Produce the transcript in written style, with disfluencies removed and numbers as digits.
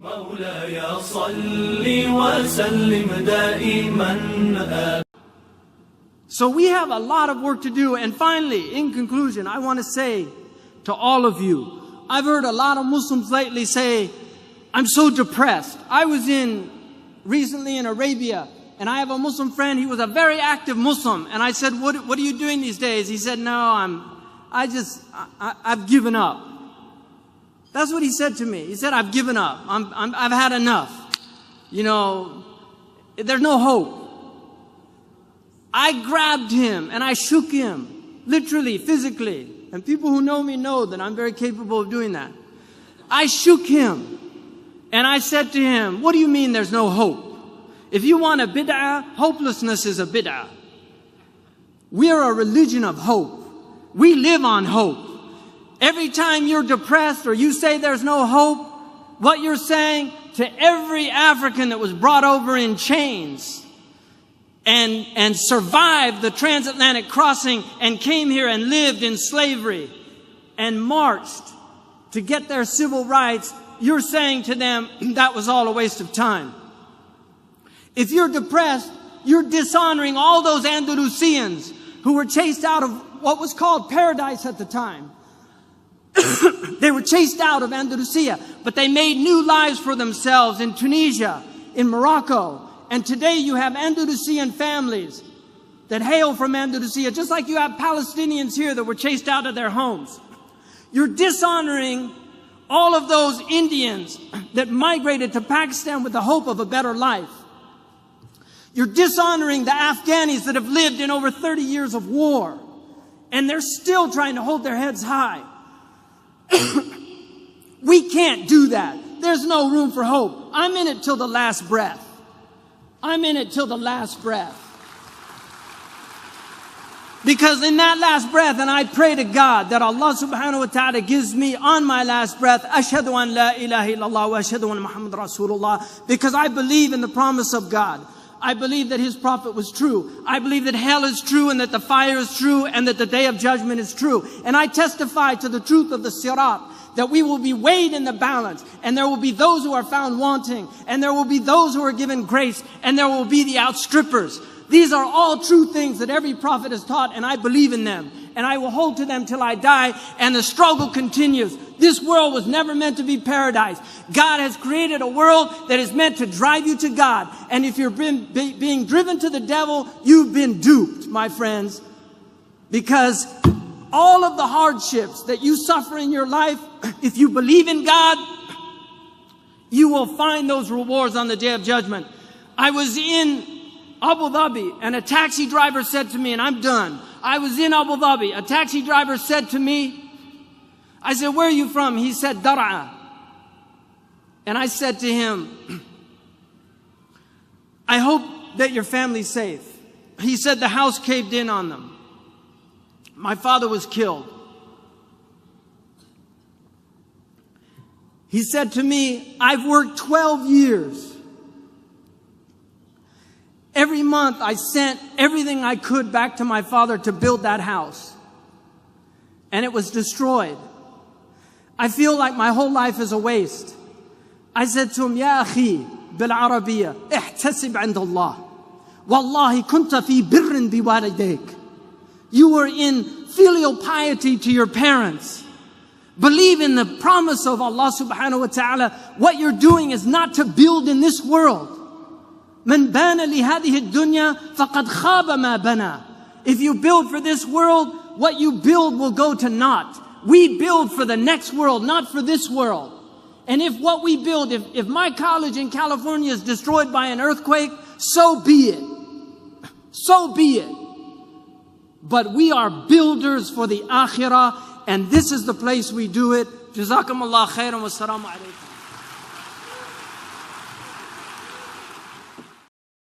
مولاي صل وسلم دائما. So we have a lot of work to do. And finally, in conclusion, I want to say to all of you, I've heard a lot of Muslims lately say, I'm so depressed. I was recently in Arabia, and I have a Muslim friend. He was a very active Muslim. And I said, what are you doing these days? He said, no, I've given up. That's what he said to me. He said, I've given up. I've had enough. You know, there's no hope. I grabbed him and I shook him, literally, physically. And people who know me know that I'm very capable of doing that. I shook him and I said to him, what do you mean there's no hope? If you want a bid'ah, hopelessness is a bid'ah. We are a religion of hope. We live on hope. Every time you're depressed or you say there's no hope, what you're saying to every African that was brought over in chains and survived the transatlantic crossing and came here and lived in slavery and marched to get their civil rights, you're saying to them that was all a waste of time. If you're depressed, you're dishonoring all those Andalusians who were chased out of what was called paradise at the time. They were chased out of Andalusia, but they made new lives for themselves in Tunisia, in Morocco. And today you have Andalusian families that hail from Andalusia, just like you have Palestinians here that were chased out of their homes. You're dishonoring all of those Indians that migrated to Pakistan with the hope of a better life. You're dishonoring the Afghanis that have lived in over 30 years of war, and they're still trying to hold their heads high. We can't do that. There's no room for hope. I'm in it till the last breath. I'm in it till the last breath. Because in that last breath, and I pray to God that Allah subhanahu wa ta'ala gives me on my last breath, Ashhadu an la ilaha illallah wa ashhadu anna Muhammad Rasulullah, because I believe in the promise of God. I believe that His prophet was true. I believe that hell is true and that the fire is true and that the day of judgment is true. And I testify to the truth of the sirat, that we will be weighed in the balance, and there will be those who are found wanting, and there will be those who are given grace, and there will be the outstrippers. These are all true things that every prophet has taught, and I believe in them. And I will hold to them till I die, and the struggle continues. This world was never meant to be paradise. God has created a world that is meant to drive you to God. And if you're being driven to the devil, you've been duped, my friends. Because all of the hardships that you suffer in your life, if you believe in God, you will find those rewards on the day of judgment. I was in Abu Dhabi, and a taxi driver said to me, and I'm done. I was in Abu Dhabi. A taxi driver said to me, I said, where are you from? He said, Dar'a. And I said to him, I hope that your family's safe. He said the house caved in on them. My father was killed. He said to me, I've worked 12 years. Every month I sent everything I could back to my father to build that house. And it was destroyed. I feel like my whole life is a waste. I said to him, Ya akhi, bil Arabiya, ihtasib 'inda Allah. Wallahi kunta fi birrin biwalidayk. You were in filial piety to your parents. Believe in the promise of Allah subhanahu wa ta'ala. What you're doing is not to build in this world. من بان لهذه الدنيا فقد خاب ما بنى. If you build for this world, what you build will go to naught. We build for the next world, not for this world. And if what we build, if my college in California is destroyed by an earthquake, so be it. So be it. But we are builders for the akhirah, and this is the place we do it. Jazakumullah khairan wa assalamu alaikum.